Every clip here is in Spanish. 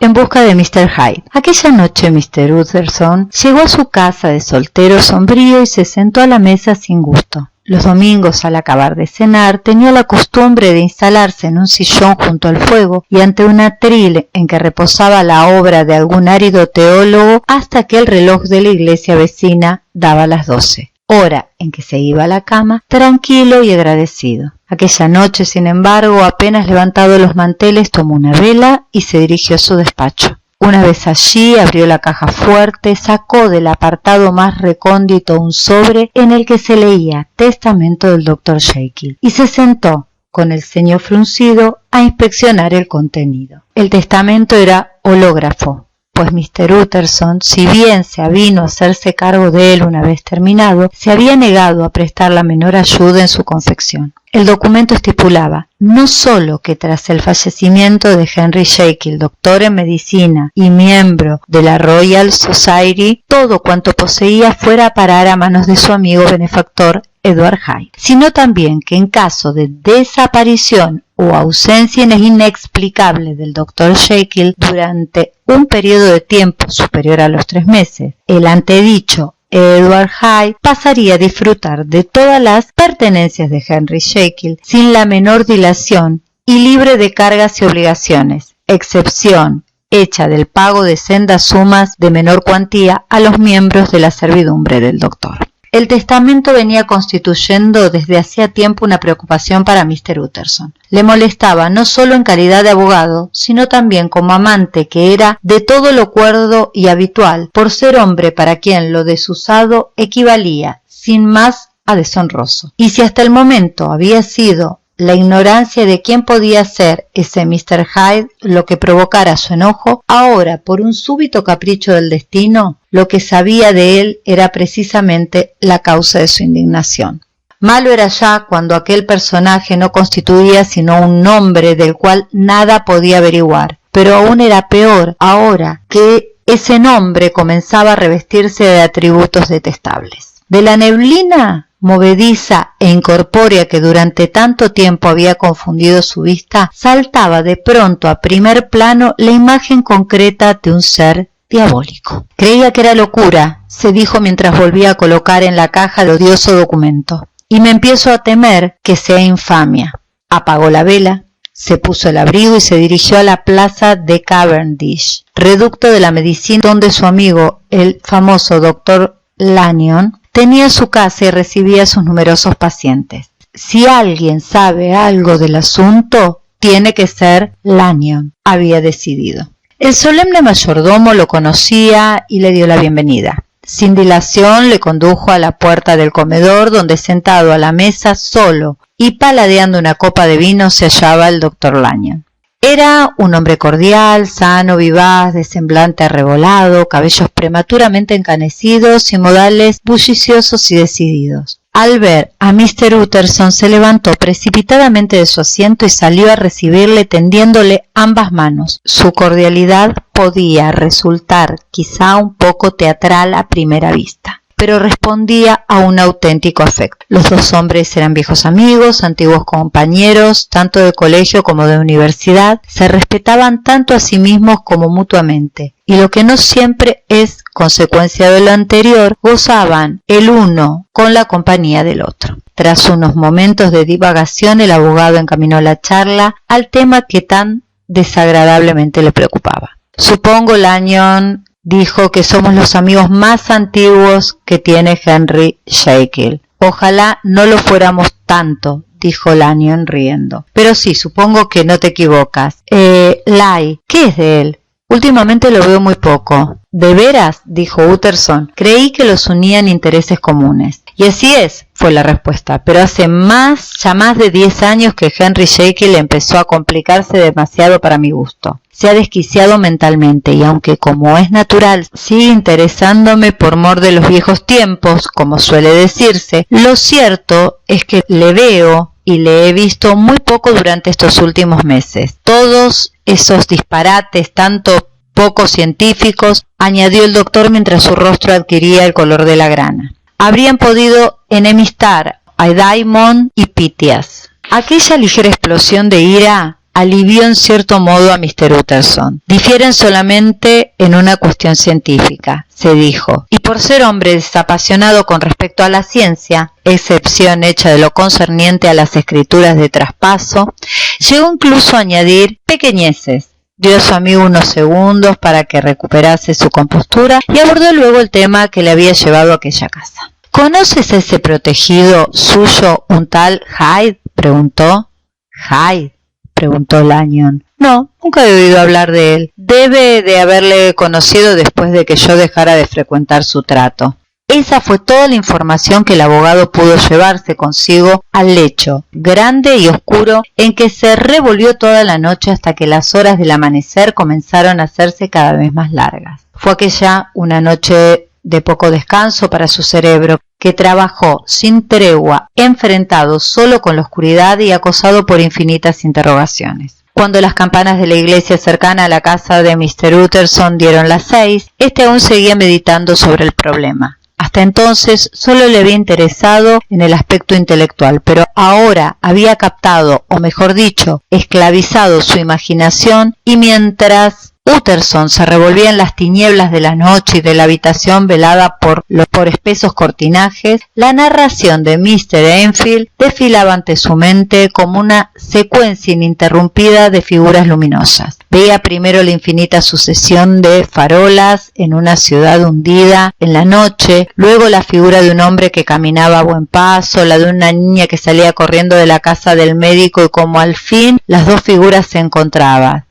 en busca de Mr. Hyde. Aquella noche Mr. Utterson llegó a su casa de soltero sombrío y se sentó a la mesa sin gusto. Los domingos, al acabar de cenar, tenía la costumbre de instalarse en un sillón junto al fuego y ante un atril en que reposaba la obra de algún árido teólogo hasta que el reloj de la iglesia vecina daba las 12, hora en que se iba a la cama, tranquilo y agradecido. Aquella noche, sin embargo, apenas levantado los manteles, tomó una vela y se dirigió a su despacho. Una vez allí, abrió la caja fuerte, sacó del apartado más recóndito un sobre en el que se leía Testamento del Dr. Jekyll y se sentó, con el ceño fruncido, a inspeccionar el contenido. El testamento era hológrafo, pues Mr. Utterson, si bien se avino a hacerse cargo de él una vez terminado, se había negado a prestar la menor ayuda en su confección. El documento estipulaba no sólo que tras el fallecimiento de Henry Jekyll, doctor en medicina y miembro de la Royal Society, todo cuanto poseía fuera a parar a manos de su amigo benefactor Edward Hyde, sino también que en caso de desaparición o ausencia inexplicable del Dr. Jekyll durante un periodo de tiempo superior a los 3 meses, el antedicho Edward Hyde pasaría a disfrutar de todas las pertenencias de Henry Jekyll sin la menor dilación y libre de cargas y obligaciones, excepción hecha del pago de sendas sumas de menor cuantía a los miembros de la servidumbre del doctor. El testamento venía constituyendo desde hacía tiempo una preocupación para Mr. Utterson. Le molestaba no solo en calidad de abogado, sino también como amante que era de todo lo cuerdo y habitual, por ser hombre para quien lo desusado equivalía, sin más, a deshonroso. Y si hasta el momento había sido la ignorancia de quién podía ser ese Mr. Hyde lo que provocara su enojo, ahora, por un súbito capricho del destino, lo que sabía de él era precisamente la causa de su indignación. Malo era ya cuando aquel personaje no constituía sino un nombre del cual nada podía averiguar, pero aún era peor ahora que ese nombre comenzaba a revestirse de atributos detestables. De la neblina movediza e incorpórea que durante tanto tiempo había confundido su vista, saltaba de pronto a primer plano la imagen concreta de un ser diabólico. Creía que era locura, se dijo mientras volvía a colocar en la caja el odioso documento, y me empiezo a temer que sea infamia. Apagó la vela, se puso el abrigo y se dirigió a la plaza de Cavendish, reducto de la medicina donde su amigo, el famoso doctor Lanyon, tenía su casa y recibía a sus numerosos pacientes. Si alguien sabe algo del asunto, tiene que ser Lanyon, había decidido. El solemne mayordomo lo conocía y le dio la bienvenida. Sin dilación le condujo a la puerta del comedor, donde sentado a la mesa solo y paladeando una copa de vino se hallaba el doctor Lanyon. Era un hombre cordial, sano, vivaz, de semblante arrebolado, cabellos prematuramente encanecidos y modales bulliciosos y decididos. Al ver a Mr. Utterson se levantó precipitadamente de su asiento y salió a recibirle tendiéndole ambas manos. Su cordialidad podía resultar quizá un poco teatral a primera vista, pero respondía a un auténtico afecto. Los dos hombres eran viejos amigos, antiguos compañeros, tanto de colegio como de universidad, se respetaban tanto a sí mismos como mutuamente, y lo que no siempre es consecuencia de lo anterior, gozaban el uno con la compañía del otro. Tras unos momentos de divagación, el abogado encaminó la charla al tema que tan desagradablemente le preocupaba. Supongo, Lanyon, dijo, que somos los amigos más antiguos que tiene Henry Jekyll. Ojalá no lo fuéramos tanto, dijo Lanyon riendo. Pero sí, supongo que no te equivocas. Lai, ¿qué es de él? Últimamente lo veo muy poco. ¿De veras? Dijo Utterson. Creí que los unían intereses comunes. Y así es, fue la respuesta, pero hace ya más de 10 años que Henry Jekyll empezó a complicarse demasiado para mi gusto. Se ha desquiciado mentalmente y aunque, como es natural, sigue interesándome por mor de los viejos tiempos, como suele decirse, lo cierto es que le veo y le he visto muy poco durante estos últimos meses. Todos esos disparates, tanto poco científicos, añadió el doctor mientras su rostro adquiría el color de la grana, habrían podido enemistar a Daimon y Pythias. Aquella ligera explosión de ira alivió en cierto modo a Mr. Utterson. Difieren solamente en una cuestión científica, se dijo, y por ser hombre desapasionado con respecto a la ciencia, excepción hecha de lo concerniente a las escrituras de traspaso, llegó incluso a añadir pequeñeces. Dio a su amigo unos segundos para que recuperase su compostura y abordó luego el tema que le había llevado a aquella casa. ¿Conoces a ese protegido suyo, un tal Hyde? Preguntó. ¿Hyde? Preguntó Lanyon. No, nunca he oído hablar de él. Debe de haberle conocido después de que yo dejara de frecuentar su trato. Esa fue toda la información que el abogado pudo llevarse consigo al lecho, grande y oscuro, en que se revolvió toda la noche hasta que las horas del amanecer comenzaron a hacerse cada vez más largas. Fue aquella una noche de poco descanso para su cerebro, que trabajó sin tregua, enfrentado solo con la oscuridad y acosado por infinitas interrogaciones. Cuando las campanas de la iglesia cercana a la casa de Mr. Utterson dieron las 6, este aún seguía meditando sobre el problema. Hasta entonces solo le había interesado en el aspecto intelectual, pero ahora había captado, o mejor dicho, esclavizado su imaginación, y mientras Utterson se revolvía en las tinieblas de la noche y de la habitación velada por espesos cortinajes, la narración de Mr. Enfield desfilaba ante su mente como una secuencia ininterrumpida de figuras luminosas. Veía primero la infinita sucesión de farolas en una ciudad hundida en la noche, luego la figura de un hombre que caminaba a buen paso, la de una niña que salía corriendo de la casa del médico y como al fin las dos figuras se encontraban.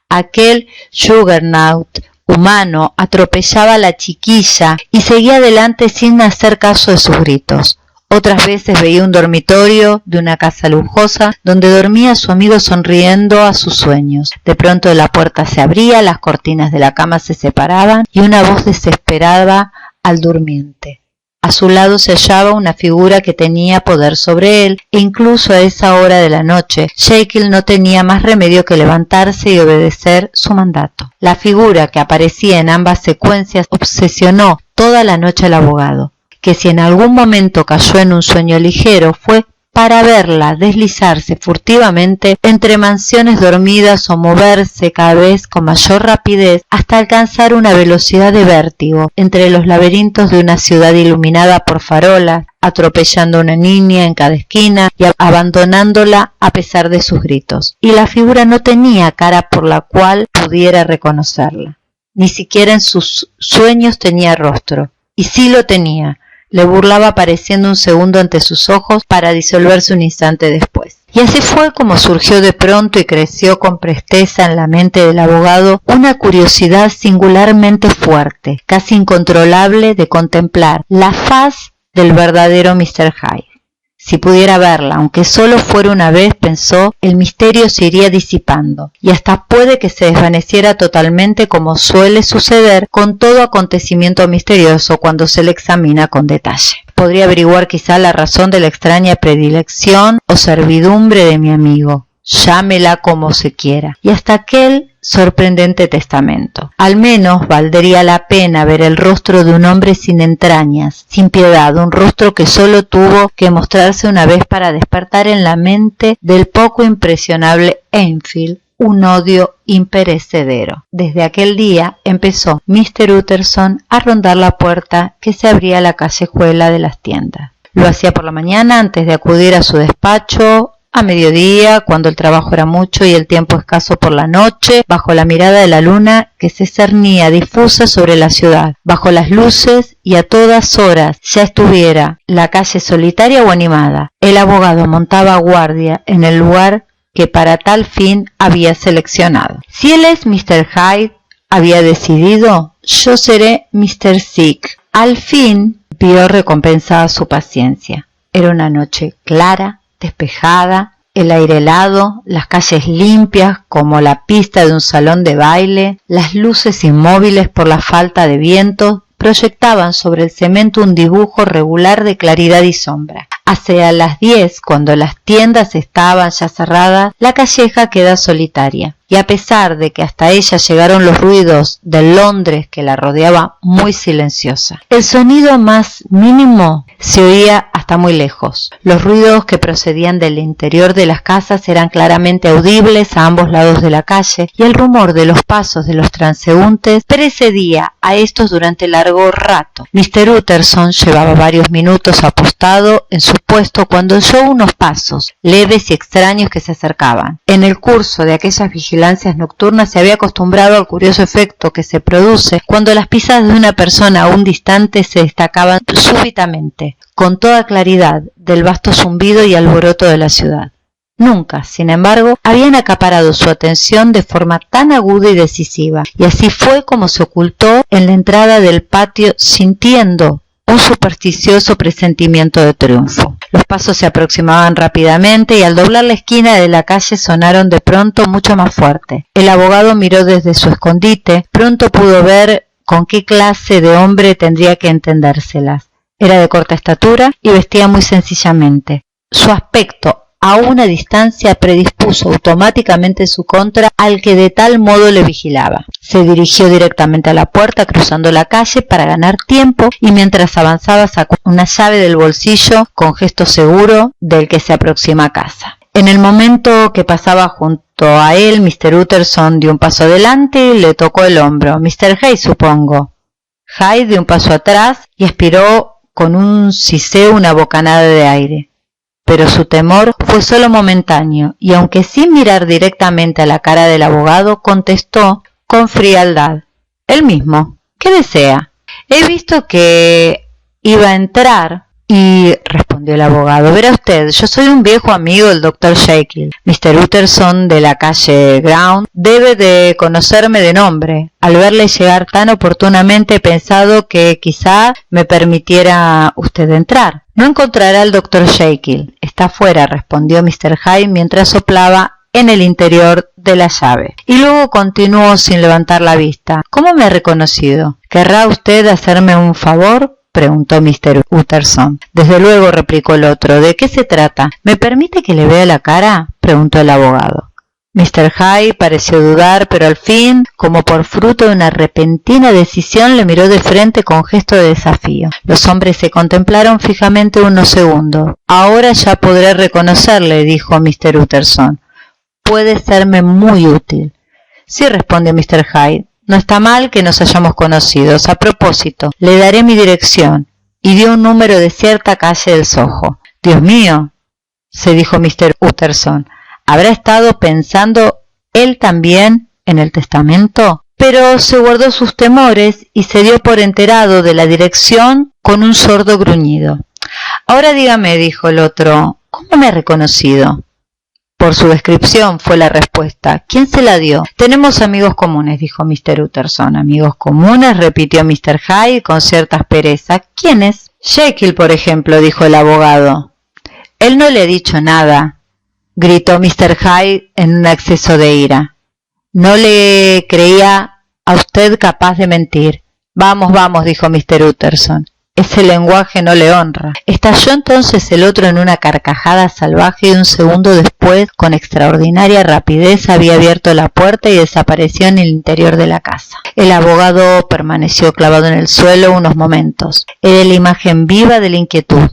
Aquel Juggernaut humano atropellaba a la chiquilla y seguía adelante sin hacer caso de sus gritos. Otras veces veía un dormitorio de una casa lujosa donde dormía su amigo sonriendo a sus sueños. De pronto la puerta se abría, las cortinas de la cama se separaban y una voz desesperaba al durmiente. A su lado se hallaba una figura que tenía poder sobre él, e incluso a esa hora de la noche, Jekyll no tenía más remedio que levantarse y obedecer su mandato. La figura que aparecía en ambas secuencias obsesionó toda la noche al abogado, que si en algún momento cayó en un sueño ligero fue para verla deslizarse furtivamente entre mansiones dormidas o moverse cada vez con mayor rapidez hasta alcanzar una velocidad de vértigo entre los laberintos de una ciudad iluminada por farolas, atropellando a una niña en cada esquina y abandonándola a pesar de sus gritos. Y la figura no tenía cara por la cual pudiera reconocerla. Ni siquiera en sus sueños tenía rostro. Y sí lo tenía. Le burlaba apareciendo un segundo ante sus ojos para disolverse un instante después. Y así fue como surgió de pronto y creció con presteza en la mente del abogado una curiosidad singularmente fuerte, casi incontrolable, de contemplar la faz del verdadero Mr. Hyde. Si pudiera verla, aunque solo fuera una vez, pensó, el misterio se iría disipando, y hasta puede que se desvaneciera totalmente, como suele suceder con todo acontecimiento misterioso cuando se le examina con detalle. Podría averiguar quizá la razón de la extraña predilección o servidumbre de mi amigo, llámela como se quiera, y hasta aquel sorprendente testamento. Al menos valdría la pena ver el rostro de un hombre sin entrañas, sin piedad, un rostro que solo tuvo que mostrarse una vez para despertar en la mente del poco impresionable Enfield un odio imperecedero. Desde aquel día empezó Mr. Utterson a rondar la puerta que se abría a la callejuela de las tiendas. Lo hacía por la mañana antes de acudir a su despacho, a mediodía, cuando el trabajo era mucho y el tiempo escaso por la noche, bajo la mirada de la luna que se cernía difusa sobre la ciudad, bajo las luces y a todas horas, ya estuviera la calle solitaria o animada. El abogado montaba guardia en el lugar que para tal fin había seleccionado. Si él es Mr. Hyde, había decidido, yo seré Mr. Sick. Al fin vio recompensada su paciencia. Era una noche clara, despejada, el aire helado, las calles limpias como la pista de un salón de baile, las luces inmóviles por la falta de viento proyectaban sobre el cemento un dibujo regular de claridad y sombra. Hacia las 10, cuando las tiendas estaban ya cerradas, la calleja queda solitaria. y a pesar de que hasta ella llegaron los ruidos del Londres que la rodeaba muy silenciosa. El sonido más mínimo se oía hasta muy lejos. Los ruidos que procedían del interior de las casas eran claramente audibles a ambos lados de la calle, y el rumor de los pasos de los transeúntes precedía a estos durante largo rato. Mr. Utterson llevaba varios minutos apostado en su puesto cuando oyó unos pasos leves y extraños que se acercaban. En el curso de aquellas vigilancias nocturnas se había acostumbrado al curioso efecto que se produce cuando las pisadas de una persona aún distante se destacaban súbitamente, con toda claridad, del vasto zumbido y alboroto de la ciudad. Nunca, sin embargo, habían acaparado su atención de forma tan aguda y decisiva, y así fue como se ocultó en la entrada del patio sintiendo un supersticioso presentimiento de triunfo. Los pasos se aproximaban rápidamente y al doblar la esquina de la calle sonaron de pronto mucho más fuerte. El abogado miró desde su escondite, pronto pudo ver con qué clase de hombre tendría que entendérselas. Era de corta estatura y vestía muy sencillamente. Su aspecto a una distancia predispuso automáticamente en su contra al que de tal modo le vigilaba. Se dirigió directamente a la puerta cruzando la calle para ganar tiempo y mientras avanzaba sacó una llave del bolsillo con gesto seguro del que se aproxima a casa. En el momento que pasaba junto a él, Mr. Utterson dio un paso adelante y le tocó el hombro. «Mr. Hay, supongo». Hay dio un paso atrás y aspiró con un siseo una bocanada de aire. Pero su temor fue solo momentáneo, y aunque sin mirar directamente a la cara del abogado, contestó con frialdad: «El mismo. ¿Qué desea?» «He visto que iba a entrar». «Y», respondió el abogado, «verá usted, yo soy un viejo amigo del Dr. Jekyll. Mr. Utterson de la calle Ground debe de conocerme de nombre. Al verle llegar tan oportunamente he pensado que quizá me permitiera usted entrar». «No encontrará al Dr. Jekyll. Está fuera», respondió Mr. Hyde mientras soplaba en el interior de la llave. Y luego continuó sin levantar la vista: «¿Cómo me ha reconocido? ¿Querrá usted hacerme un favor?», preguntó Mr. Utterson. «Desde luego», replicó el otro. «¿De qué se trata? ¿Me permite que le vea la cara?», preguntó el abogado. Mr. Hyde pareció dudar, pero al fin, como por fruto de una repentina decisión, le miró de frente con gesto de desafío. Los hombres se contemplaron fijamente unos segundos. «Ahora ya podré reconocerle», dijo Mr. Utterson. «Puede serme muy útil». «Sí», respondió Mr. Hyde. «No está mal que nos hayamos conocido. A propósito, le daré mi dirección». Y dio un número de cierta calle del Soho. «Dios mío», se dijo Mr. Utterson, ¿habrá estado pensando él también en el testamento? Pero se guardó sus temores y se dio por enterado de la dirección con un sordo gruñido. «Ahora dígame», dijo el otro, «¿cómo me ha reconocido?» «Por su descripción», fue la respuesta. «¿Quién se la dio?» «Tenemos amigos comunes», dijo Mr. Utterson. «¿Amigos comunes?», repitió Mr. Hyde con cierta aspereza. «¿Quiénes?» «Jekyll, por ejemplo», dijo el abogado. «Él no le ha dicho nada», gritó Mr. Hyde en un acceso de ira. «No le creía a usted capaz de mentir». «Vamos, vamos», dijo Mr. Utterson. «Ese lenguaje no le honra». Estalló entonces el otro en una carcajada salvaje y un segundo después, con extraordinaria rapidez, había abierto la puerta y desapareció en el interior de la casa. El abogado permaneció clavado en el suelo unos momentos. Era la imagen viva de la inquietud.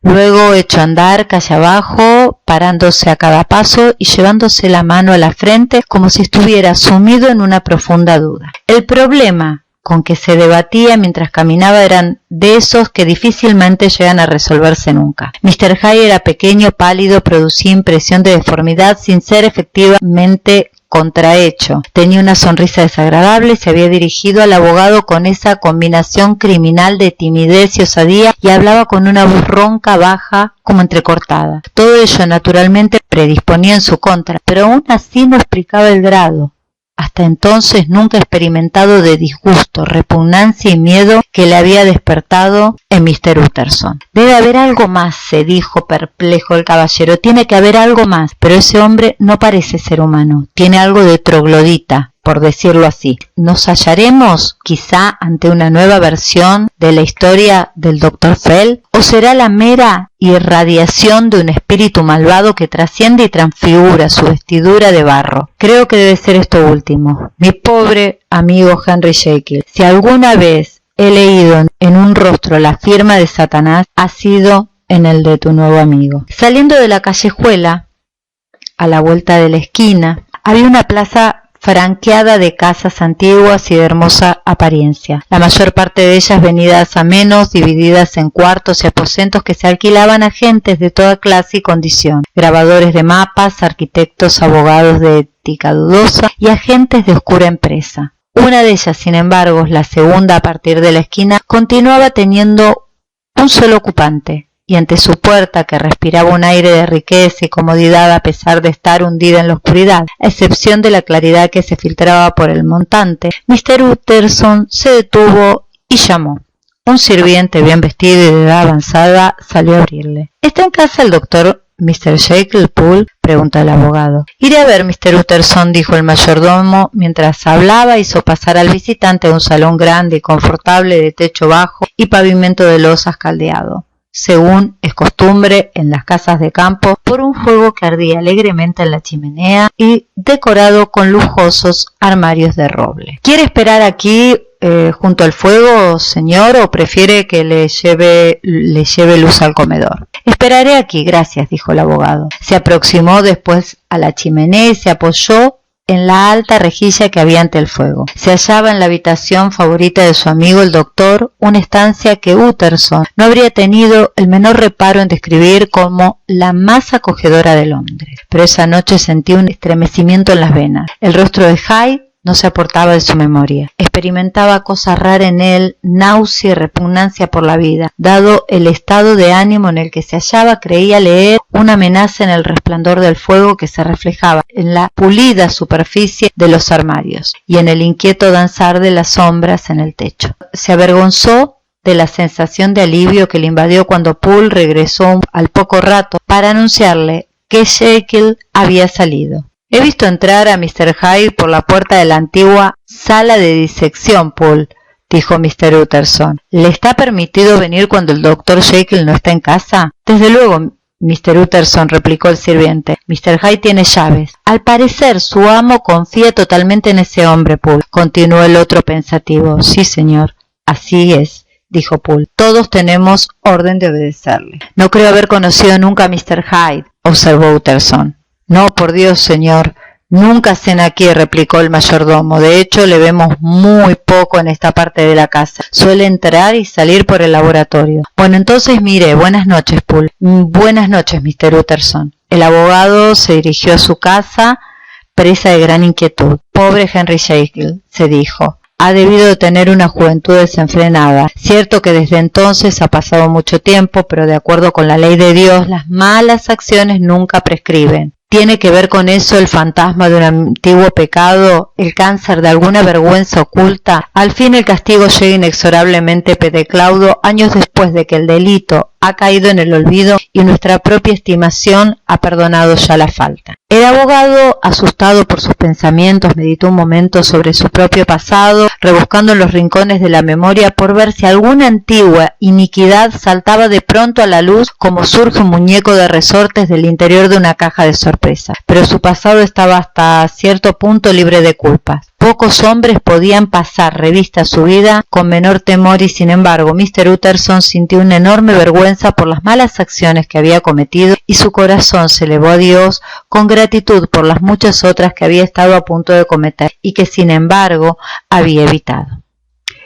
Luego echó a andar calle abajo, parándose a cada paso y llevándose la mano a la frente como si estuviera sumido en una profunda duda. El problema con que se debatía mientras caminaba eran de esos que difícilmente llegan a resolverse nunca. Mr. Hyde era pequeño, pálido, producía impresión de deformidad sin ser efectivamente contrahecho. Tenía una sonrisa desagradable, se había dirigido al abogado con esa combinación criminal de timidez y osadía y hablaba con una voz ronca, baja, como entrecortada. Todo ello naturalmente predisponía en su contra, pero aún así no explicaba el grado, hasta entonces nunca experimentado, de disgusto, repugnancia y miedo que le había despertado en Mr. Utterson. «Debe haber algo más», se dijo perplejo el caballero. «Tiene que haber algo más, pero ese hombre no parece ser humano. Tiene algo de troglodita». por decirlo así. ¿Nos hallaremos quizá ante una nueva versión de la historia del Dr. Fell? ¿O será la mera irradiación de un espíritu malvado que trasciende y transfigura su vestidura de barro? Creo que debe ser esto último. Mi pobre amigo Henry Jekyll, si alguna vez he leído en un rostro la firma de Satanás, ha sido en el de tu nuevo amigo. Saliendo de la callejuela, a la vuelta de la esquina, había una plaza franqueada de casas antiguas y de hermosa apariencia, la mayor parte de ellas venidas a menos, divididas en cuartos y aposentos que se alquilaban a gentes de toda clase y condición, grabadores de mapas, arquitectos, abogados de ética dudosa y agentes de oscura empresa. Una de ellas, sin embargo, la segunda a partir de la esquina, continuaba teniendo un solo ocupante, y ante su puerta, que respiraba un aire de riqueza y comodidad a pesar de estar hundida en la oscuridad, a excepción de la claridad que se filtraba por el montante, Mr. Utterson se detuvo y llamó. Un sirviente bien vestido y de edad avanzada salió a abrirle. ¿Está en casa el doctor Mr. Jekyll, Poole?, preguntó el abogado. Iré a ver, Mr. Utterson, dijo el mayordomo, mientras hablaba. Hizo pasar al visitante a un salón grande y confortable de techo bajo y pavimento de losas caldeado, según es costumbre en las casas de campo, por un fuego que ardía alegremente en la chimenea y decorado con lujosos armarios de roble. ¿Quiere esperar aquí junto al fuego, señor, o prefiere que le lleve luz al comedor? Esperaré aquí, gracias, dijo el abogado. Se aproximó después a la chimenea y se apoyó en la alta rejilla que había ante el fuego. Se hallaba en la habitación favorita de su amigo el doctor, una estancia que Utterson no habría tenido el menor reparo en describir como la más acogedora de Londres. Pero esa noche sentí un estremecimiento en las venas. El rostro de Hyde no se apartaba de su memoria. Experimentaba cosa rara en él, náusea y repugnancia por la vida. Dado el estado de ánimo en el que se hallaba, creía leer una amenaza en el resplandor del fuego que se reflejaba en la pulida superficie de los armarios y en el inquieto danzar de las sombras en el techo. Se avergonzó de la sensación de alivio que le invadió cuando Poole regresó al poco rato para anunciarle que Jekyll había salido. He visto entrar a Mr. Hyde por la puerta de la antigua sala de disección, Poole, dijo Mr. Utterson. ¿Le está permitido venir cuando el doctor Jekyll no está en casa? Desde luego, Mr. Utterson, replicó el sirviente. Mr. Hyde tiene llaves. Al parecer, su amo confía totalmente en ese hombre, Poole, continuó el otro pensativo. Sí, señor, así es, dijo Poole. Todos tenemos orden de obedecerle. No creo haber conocido nunca a Mr. Hyde, observó Utterson. No, por Dios, señor, nunca cena aquí, replicó el mayordomo. De hecho, le vemos muy poco en esta parte de la casa. Suele entrar y salir por el laboratorio. Bueno, entonces mire, buenas noches, Poole. Buenas noches, Mr. Utterson. El abogado se dirigió a su casa, presa de gran inquietud. Pobre Henry Jekyll, se dijo. Ha debido de tener una juventud desenfrenada. Cierto que desde entonces ha pasado mucho tiempo, pero de acuerdo con la ley de Dios, las malas acciones nunca prescriben. ¿Tiene que ver con eso el fantasma de un antiguo pecado, el cáncer de alguna vergüenza oculta? Al fin el castigo llega inexorablemente, Pedeclaudo, años después de que el delito ha caído en el olvido y nuestra propia estimación ha perdonado ya la falta. El abogado, asustado por sus pensamientos, meditó un momento sobre su propio pasado, rebuscando en los rincones de la memoria por ver si alguna antigua iniquidad saltaba de pronto a la luz como surge un muñeco de resortes del interior de una caja de sorpresa. Pero su pasado estaba hasta cierto punto libre de culpas. Pocos hombres podían pasar revista a su vida con menor temor y sin embargo Mr. Utterson sintió una enorme vergüenza por las malas acciones que había cometido y su corazón se elevó a Dios con gratitud por las muchas otras que había estado a punto de cometer y que sin embargo había evitado.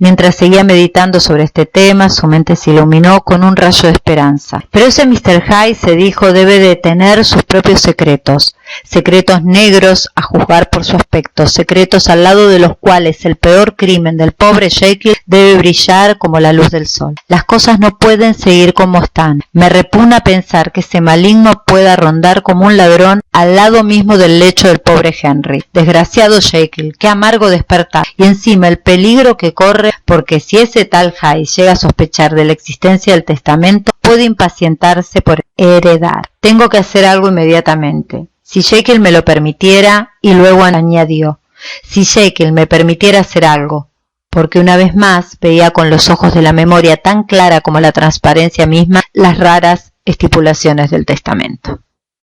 Mientras seguía meditando sobre este tema, su mente se iluminó con un rayo de esperanza. Pero ese Mr. Hyde, se dijo, debe de tener sus propios secretos. Secretos negros a juzgar por su aspecto, secretos al lado de los cuales el peor crimen del pobre Jekyll debe brillar como la luz del sol. Las cosas no pueden seguir como están. Me repugna pensar que ese maligno pueda rondar como un ladrón al lado mismo del lecho del pobre Henry. Desgraciado Jekyll, qué amargo despertar. Y encima el peligro que corre, porque si ese tal Hyde llega a sospechar de la existencia del testamento, puede impacientarse por heredar. Tengo que hacer algo inmediatamente. Si Jekyll me lo permitiera, y luego añadió, si Jekyll me permitiera hacer algo, porque una vez más veía con los ojos de la memoria tan clara como la transparencia misma las raras estipulaciones del testamento.